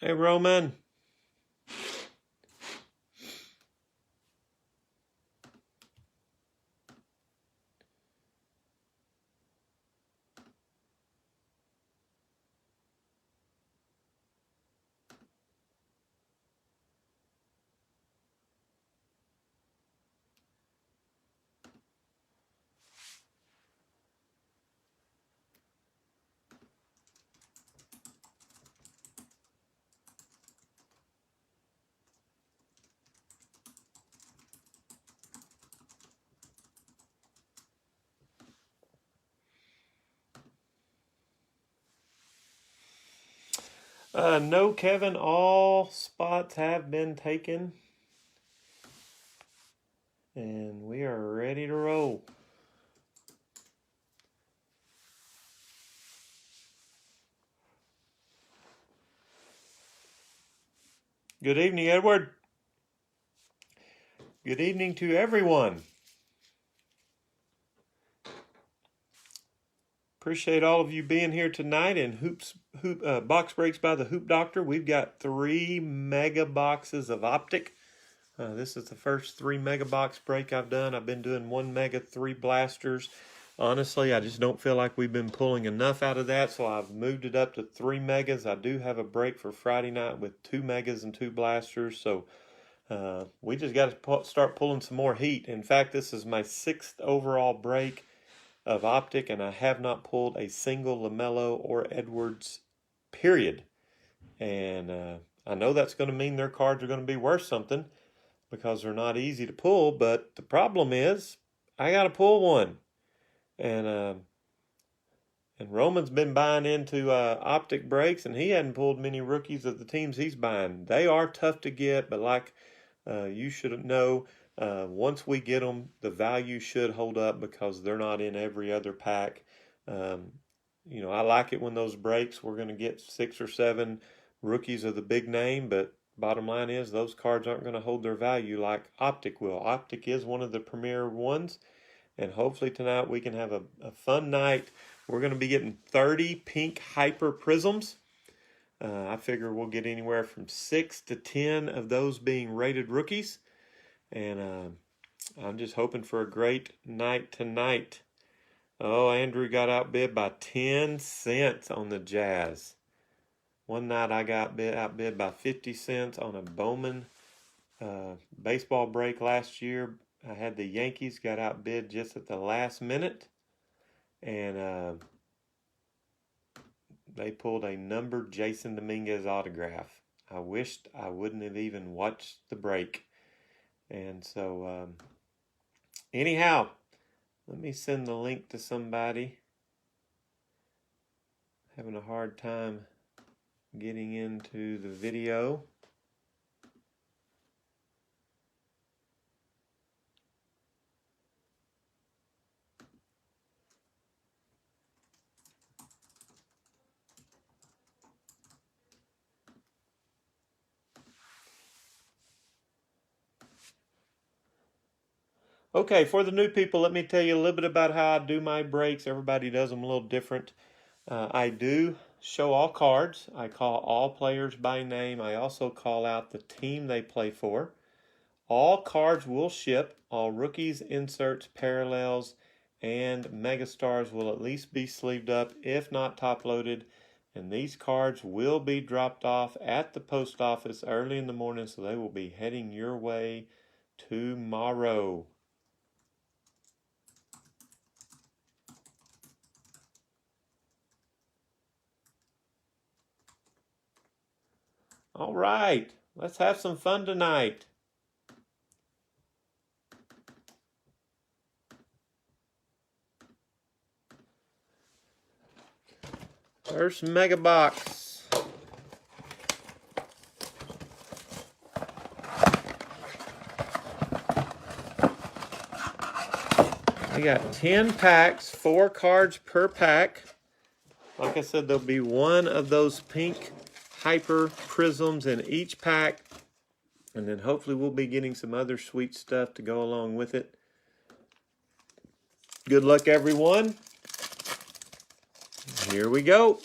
Hey, Roman. No, Kevin, all spots have been taken. And we are ready to roll. Good evening, Edward. Good evening to everyone. Appreciate all of you being here tonight in Box Breaks by the Hoop Doctor. We've got 3 mega boxes of Optic. This is the first 3 mega box break I've done. I've been doing 1 mega, 3 blasters. Honestly, I just don't feel like we've been pulling enough out of that, so I've moved it up to 3 megas. I do have a break for Friday night with 2 megas and 2 blasters, so we just got to start pulling some more heat. In fact, this is my 6th overall break of Optic, and I have not pulled a single LaMelo or Edwards, period. And I know that's going to mean their cards are going to be worth something because they're not easy to pull, but the problem is I got to pull one. And Roman's been buying into Optic breaks, and he hadn't pulled many rookies of the teams he's buying. They are tough to get, but like you should know, once we get them, the value should hold up because they're not in every other pack. I like it when those breaks, we're going to get 6 or 7 rookies of the big name, but bottom line is those cards aren't going to hold their value like Optic will. Optic is one of the premier ones, and hopefully tonight we can have a fun night. We're going to be getting 30 pink hyper prisms. I figure we'll get anywhere from 6 to 10 of those being rated rookies. And I'm just hoping for a great night tonight. Oh, Andrew got outbid by 10 cents on the Jazz. One night I got outbid by 50 cents on a Bowman baseball break last year. I had the Yankees got outbid just at the last minute. And they pulled a numbered Jason Dominguez autograph. I wished I wouldn't have even watched the break. And so, anyhow, let me send the link to somebody. Having a hard time getting into the video. Okay, for the new people, let me tell you a little bit about how I do my breaks. Everybody does them a little different. I do show all cards. I call all players by name. I also call out the team they play for. All cards will ship. All rookies, inserts, parallels, and megastars will at least be sleeved up, if not top loaded. And these cards will be dropped off at the post office early in the morning, so they will be heading your way tomorrow. All right, let's have some fun tonight. First mega box. I got 10 packs, 4 cards per pack. Like I said, there'll be one of those pink hyper prisms in each pack. And then hopefully we'll be getting some other sweet stuff to go along with it. Good luck, everyone. Here we go.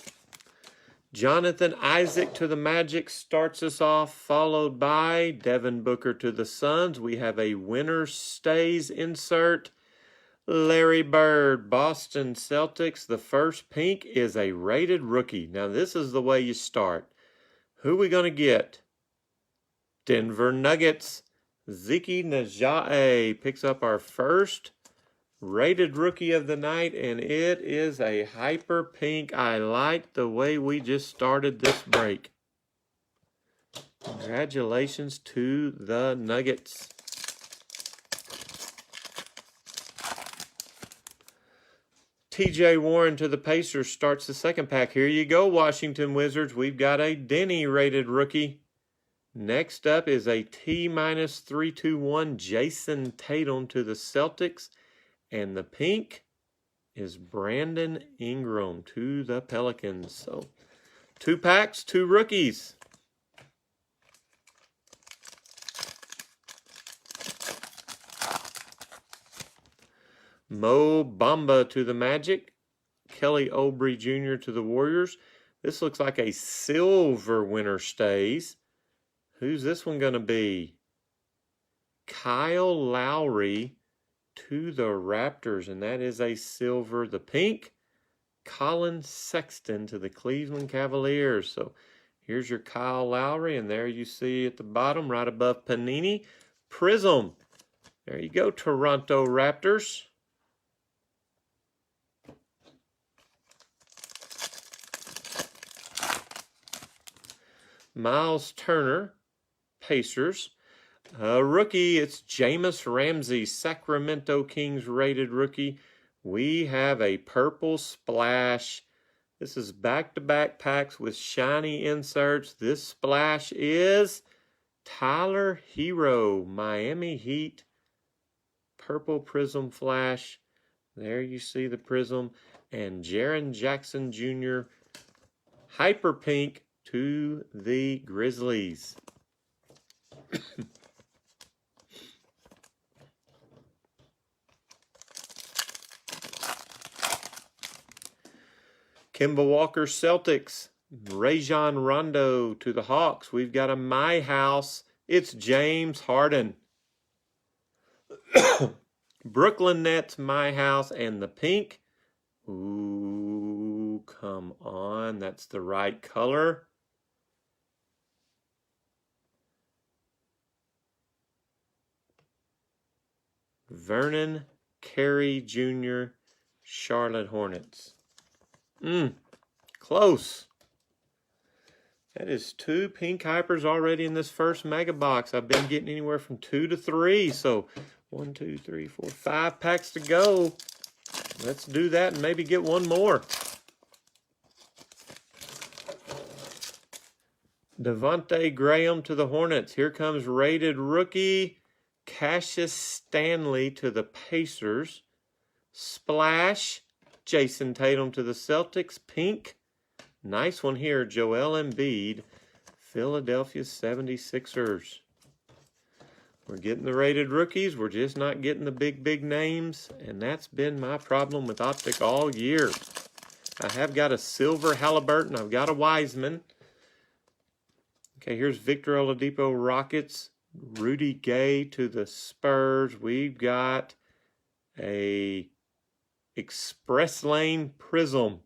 Jonathan Isaac to the Magic starts us off, followed by Devin Booker to the Suns. We have a winner stays insert. Larry Bird, Boston Celtics. The first pink is a rated rookie. Now this is the way you start. Who are we going to get? Denver Nuggets. Zeke Najae picks up our first rated rookie of the night, and it is a hyper pink. I like the way we just started this break. Congratulations to the Nuggets. TJ Warren to the Pacers starts the second pack. Here you go, Washington Wizards. We've got a Denny rated rookie. Next up is a T-321 Jason Tatum to the Celtics. And the pink is Brandon Ingram to the Pelicans. So 2 packs, 2 rookies. Mo Bamba to the Magic. Kelly Oubre Jr. to the Warriors. This looks like a silver winner stays. Who's this one going to be? Kyle Lowry to the Raptors, and that is a silver. The pink, Colin Sexton to the Cleveland Cavaliers. So here's your Kyle Lowry, and there you see at the bottom, right above Panini, Prism. There you go, Toronto Raptors. Miles Turner, Pacers. Rookie, it's Jameis Ramsey, Sacramento Kings rated rookie. We have a purple splash. This is back-to-back packs with shiny inserts. This splash is Tyler Hero, Miami Heat. Purple prism flash. There you see the prism. And Jaren Jackson Jr., hyper pink to the Grizzlies. Kemba Walker Celtics. Rajon Rondo to the Hawks. We've got a My House. It's James Harden. Brooklyn Nets My House, and the pink. Ooh, come on. That's the right color. Vernon Carey Jr., Charlotte Hornets. Close. That is 2 pink hypers already in this first mega box. I've been getting anywhere from 2 to 3. So 1, 2, 3, 4, 5 packs to go. Let's do that and maybe get one more. Devontae Graham to the Hornets. Here comes rated rookie Cassius Stanley to the Pacers. Splash. Jason Tatum to the Celtics. Pink. Nice one here. Joel Embiid. Philadelphia 76ers. We're getting the rated rookies. We're just not getting the big names. And that's been my problem with Optic all year. I have got a silver Halliburton. I've got a Wiseman. Okay, here's Victor Oladipo Rockets. Rudy Gay to the Spurs. We've got a Express Lane Prism.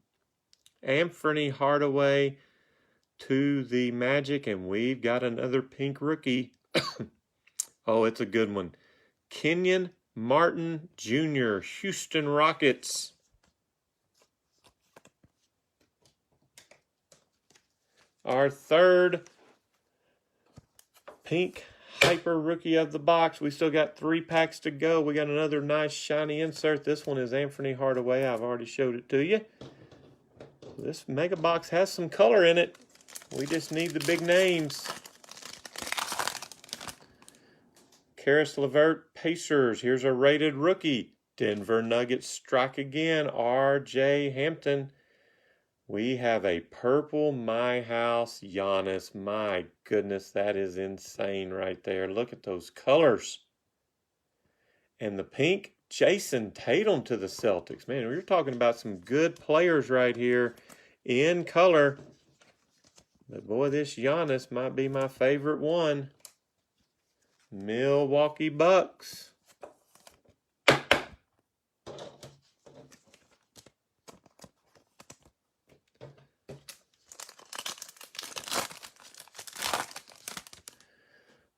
Anthony Hardaway to the Magic. And we've got another pink rookie. Oh, it's a good one. Kenyon Martin Jr., Houston Rockets. Our third pink hyper rookie of the box. We still got 3 packs to go. We got another nice shiny insert. This one is Anthony Hardaway. I've already showed it to you. This mega box has some color in it. We just need the big names. Karis LeVert, Pacers. Here's a rated rookie. Denver Nuggets strike again. R.J. Hampton. We have a purple My House Giannis. My goodness, that is insane right there. Look at those colors. And the pink, Jason Tatum to the Celtics. Man, we're talking about some good players right here in color. But boy, this Giannis might be my favorite one. Milwaukee Bucks.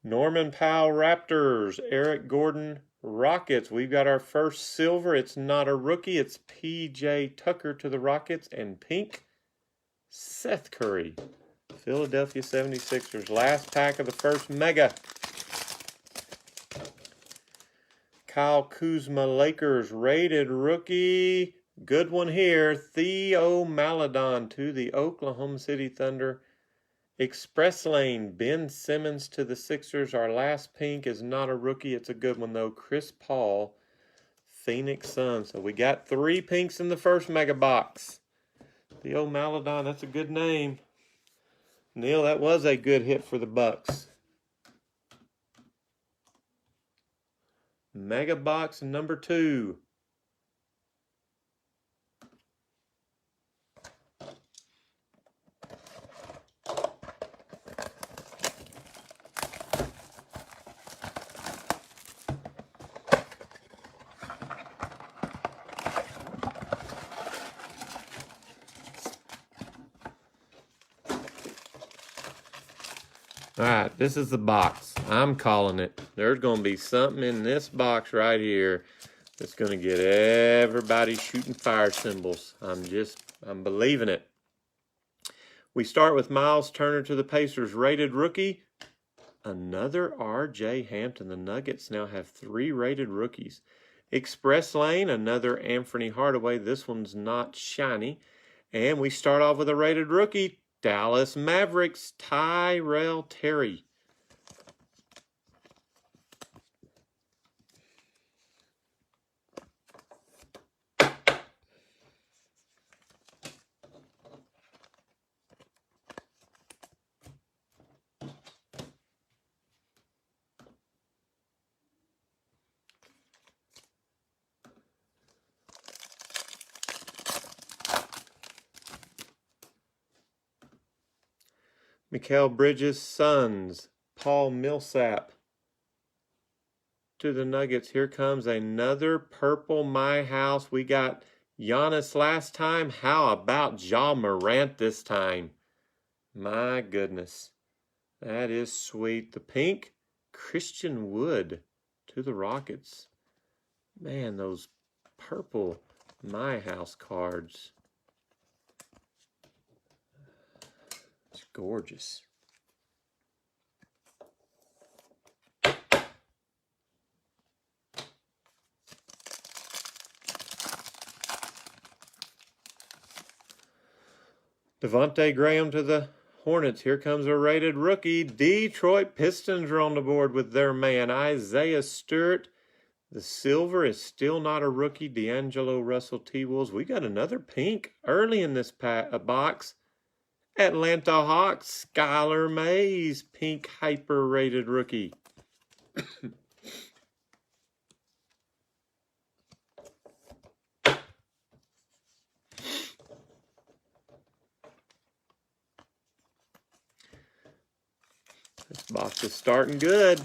Norman Powell Raptors. Eric Gordon Rockets. We've got our first silver. It's not a rookie. It's P.J. Tucker to the Rockets. And pink, Seth Curry. Philadelphia 76ers. Last pack of the first mega. Kyle Kuzma Lakers. Rated rookie. Good one here. Theo Maledon to the Oklahoma City Thunder. Express Lane, Ben Simmons to the Sixers. Our last pink is not a rookie. It's a good one, though. Chris Paul, Phoenix Suns. So we got 3 pinks in the first mega box. Theo Maledon, that's a good name. Neil, that was a good hit for the Bucks. Mega box number 2. All right, this is the box. I'm calling it. There's going to be something in this box right here that's going to get everybody shooting fire symbols. I'm believing it. We start with Miles Turner to the Pacers. Rated rookie. Another R.J. Hampton. The Nuggets now have 3 rated rookies. Express Lane, another Anthony Hardaway. This one's not shiny. And we start off with a rated rookie. Dallas Mavericks, Tyrell Terry. Mikal Bridges, Suns. Paul Millsap to the Nuggets. Here comes another purple My House. We got Giannis last time. How about Ja Morant this time? My goodness. That is sweet. The pink, Christian Wood to the Rockets. Man, those purple My House cards. It's gorgeous. Devontae Graham to the Hornets. Here comes a rated rookie. Detroit Pistons are on the board with their man, Isaiah Stewart. The silver is still not a rookie. D'Angelo Russell T-Wolves. We got another pink early in this box. Atlanta Hawks, Skylar Mays, pink hyper-rated rookie. This box is starting good.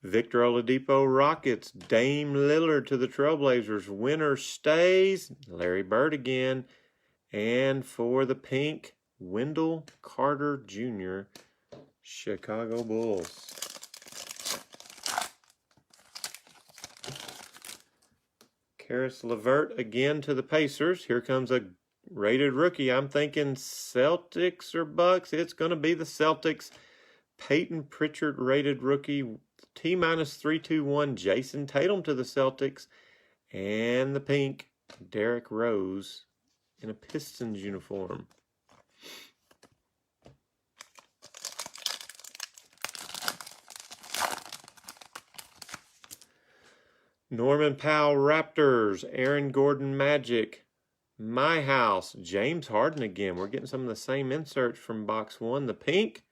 Victor Oladipo Rockets, Dame Lillard to the Trailblazers. Winner stays. Larry Bird again. And for the pink, Wendell Carter Jr., Chicago Bulls. Karis LeVert again to the Pacers. Here comes a rated rookie. I'm thinking Celtics or Bucks. It's going to be the Celtics. Peyton Pritchard rated rookie. T-321 Jason Tatum to the Celtics. And the pink, Derrick Rose in a Pistons uniform. Norman Powell Raptors, Aaron Gordon Magic, My House, James Harden again. We're getting some of the same inserts from box 1. The pink,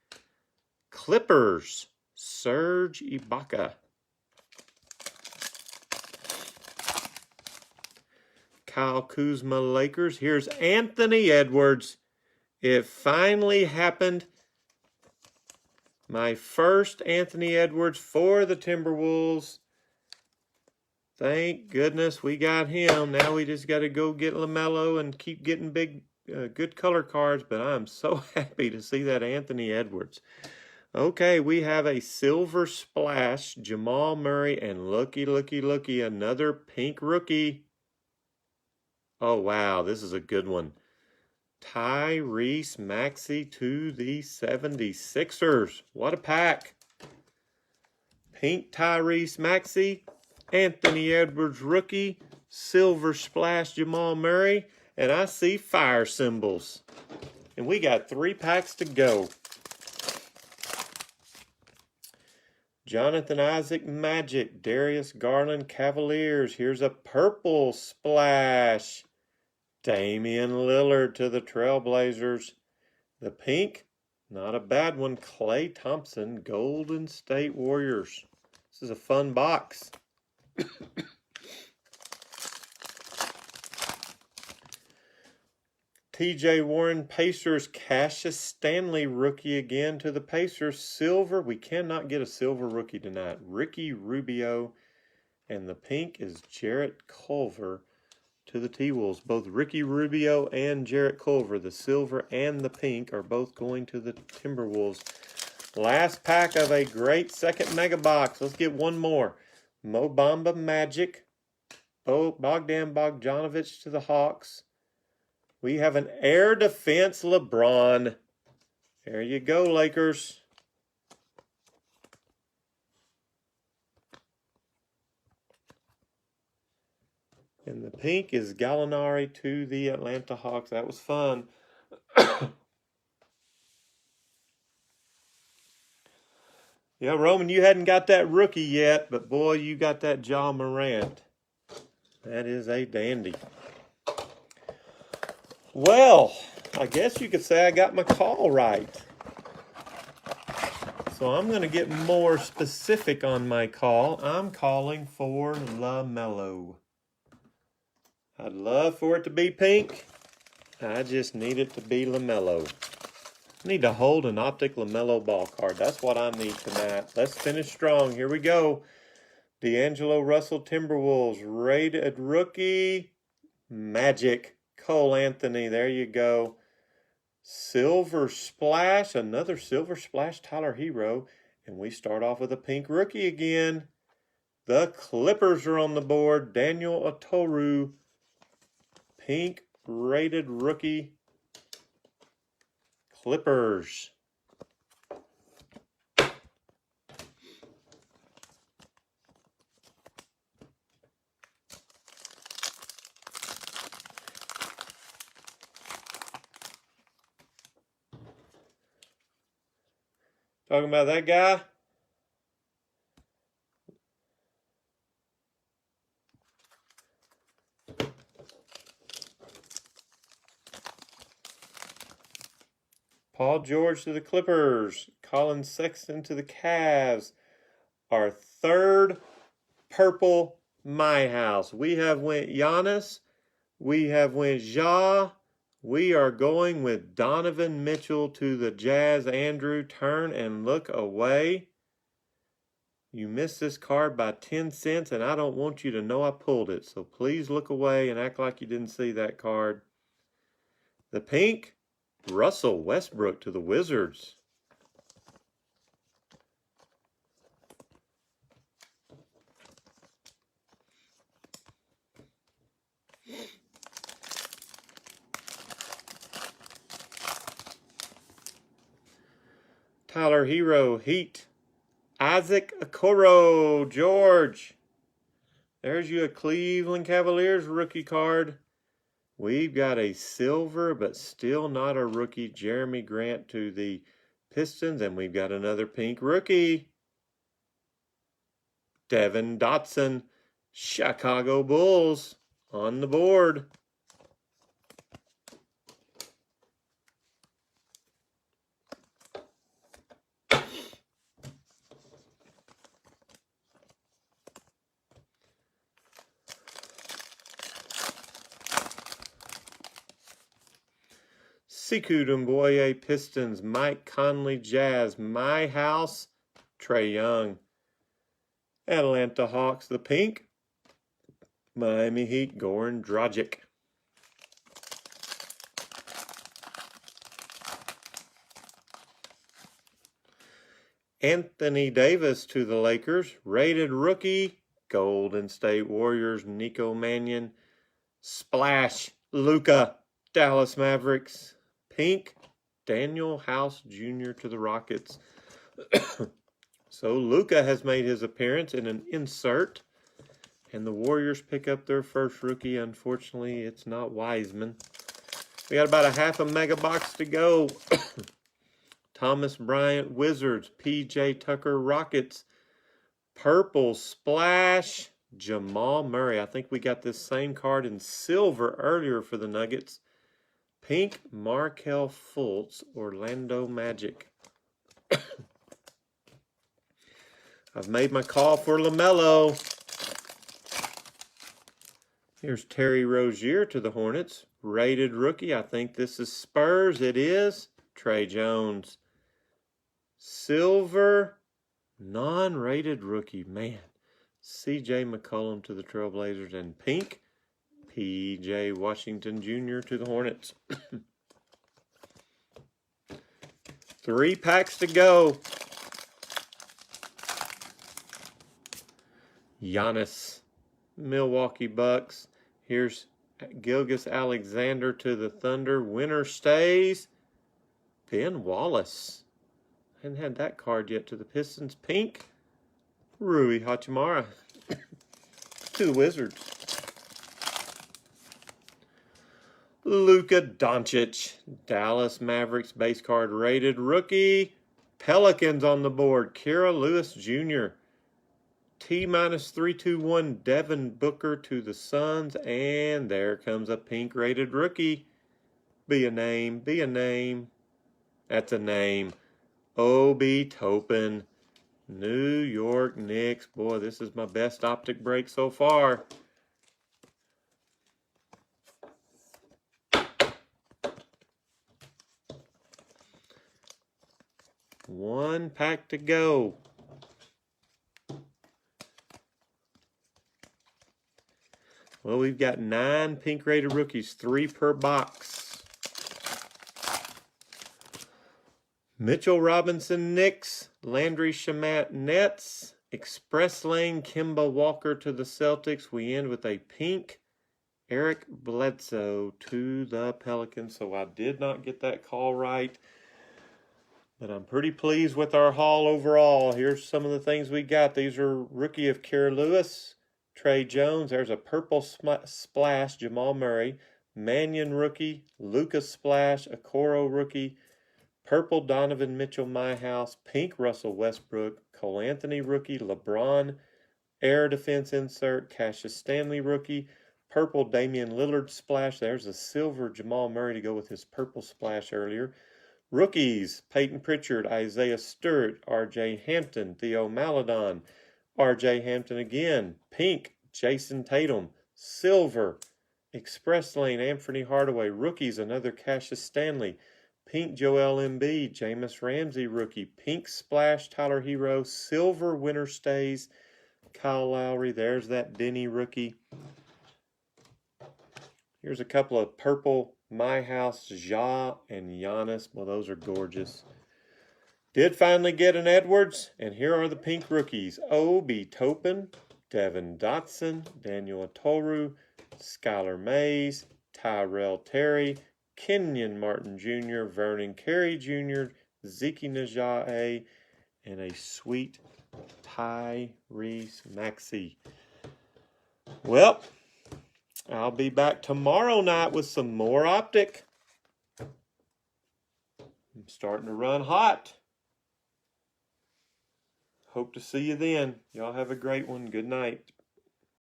Clippers, Serge Ibaka. Kyle Kuzma Lakers. Here's Anthony Edwards It finally happened. My first Anthony Edwards for the Timberwolves. Thank goodness we got him. Now we just got to go get LaMelo and keep getting big, good color cards. But I'm so happy to see that Anthony Edwards. Okay, we have a Silver Splash, Jamal Murray, and looky, another pink rookie. Oh, wow, this is a good one. Tyrese Maxey to the 76ers. What a pack. Pink Tyrese Maxey, Anthony Edwards rookie, Silver Splash Jamal Murray, and I see fire symbols. And we got 3 packs to go. Jonathan Isaac Magic, Darius Garland Cavaliers. Here's a purple splash. Damian Lillard to the Trailblazers. The pink, not a bad one. Klay Thompson, Golden State Warriors. This is a fun box. TJ Warren, Pacers, Cassius Stanley, rookie again to the Pacers. Silver, we cannot get a silver rookie tonight. Ricky Rubio, and the pink is Jarrett Culver to the T-Wolves. Both Ricky Rubio and Jarrett Culver, the silver and the pink, are both going to the Timberwolves. Last pack of a great second mega box. Let's get one more. Mo Bamba Magic, Bogdan Bogdanovic to the Hawks. We have an Air Defense LeBron. There you go, Lakers. And the pink is Gallinari to the Atlanta Hawks. That was fun. Yeah, Roman, you hadn't got that rookie yet, but boy, you got that Ja Morant. That is a dandy. Well, I guess you could say I got my call right. So I'm going to get more specific on my call. I'm calling for LaMelo. I'd love for it to be pink. I just need it to be LaMelo. I need to hold an Optic LaMelo ball card. That's what I need tonight. Let's finish strong. Here we go. D'Angelo Russell Timberwolves. Rated rookie. Magic. Cole Anthony. There you go. Silver Splash. Another Silver Splash Tyler Hero. And we start off with a pink rookie again. The Clippers are on the board. Daniel Otoru. Pink rated rookie. Clippers. Talking about that guy? Paul George to the Clippers. Colin Sexton to the Cavs. Our third purple My House. We have went Giannis. We have went Ja. We are going with Donovan Mitchell to the Jazz. Andrew, turn and look away. You missed this card by 10 cents, and I don't want you to know I pulled it. So please look away and act like you didn't see that card. The pink, Russell Westbrook to the Wizards. Tyler Hero, Heat. Isaac Okoro, George. There's you a Cleveland Cavaliers rookie card. We've got a silver, but still not a rookie, Jeremy Grant to the Pistons. And we've got another pink rookie. Devin Dotson, Chicago Bulls on the board. Siku Dumboye Pistons, Mike Conley Jazz, My House, Trae Young. Atlanta Hawks, the pink, Miami Heat, Goran Dragic. Anthony Davis to the Lakers, rated rookie, Golden State Warriors, Nico Mannion. Splash, Luka, Dallas Mavericks. Pink, Daniel House Jr. to the Rockets. So Luka has made his appearance in an insert, and the Warriors pick up their first rookie. Unfortunately, it's not Wiseman. We got about a half a mega box to go. Thomas Bryant, Wizards. PJ Tucker, Rockets. Purple Splash, Jamal Murray. I think we got this same card in silver earlier for the Nuggets. Pink, Markelle Fultz, Orlando Magic. I've made my call for LaMelo. Here's Terry Rozier to the Hornets. Rated rookie. I think this is Spurs. It is. Trae Jones. Silver, non-rated rookie. Man. C.J. McCollum to the Trailblazers. And pink, P.J. Washington Jr. to the Hornets. 3 packs to go. Giannis, Milwaukee Bucks. Here's Gilgeous-Alexander to the Thunder. Winner stays. Ben Wallace. Hadn't had that card yet to the Pistons. Pink, Rui Hachimura to the Wizards. Luka Doncic, Dallas Mavericks base card rated rookie. Pelicans on the board. Kira Lewis Jr. T-321 Devin Booker to the Suns. And there comes a pink rated rookie. Be a name, be a name. That's a name. Obi Toppin, New York Knicks. Boy, this is my best Optic break so far. One pack to go. Well, we've got 9 pink rated rookies, 3 per box. Mitchell Robinson, Knicks. Landry Shamet, Nets. Express Lane, Kemba Walker to the Celtics. We end with a pink Eric Bledsoe to the Pelicans. So I did not get that call right, but I'm pretty pleased with our haul overall. Here's some of the things we got. These are rookie of Kira Lewis, Trae Jones. There's a purple splash, Jamal Murray. Mannion rookie, Lucas Splash, Okoro rookie. Purple Donovan Mitchell, My House. Pink Russell Westbrook. Cole Anthony rookie. LeBron Air Defense insert. Cassius Stanley rookie. Purple Damian Lillard splash. There's a silver Jamal Murray to go with his purple splash earlier. Rookies, Peyton Pritchard, Isaiah Stewart, R.J. Hampton, Theo Maledon, R.J. Hampton again. Pink, Jason Tatum. Silver, Express Lane, Anthony Hardaway. Rookies, another Cassius Stanley. Pink, Joel Embiid, Jameis Ramsey rookie. Pink splash, Tyler Hero. Silver, winner stays, Kyle Lowry. There's that Denny rookie. Here's a couple of purple My House, Ja and Giannis. Well, those are gorgeous. Did finally get an Edwards, and here are the pink rookies. Obi Toppin, Devin Dotson, Daniel Atoru, Skylar Mays, Tyrell Terry, Kenyon Martin Jr., Vernon Carey Jr., Zeke Najae, and a sweet Tyrese Maxey. Well, I'll be back tomorrow night with some more Optic. I'm starting to run hot. Hope to see you then. Y'all have a great one. Good night.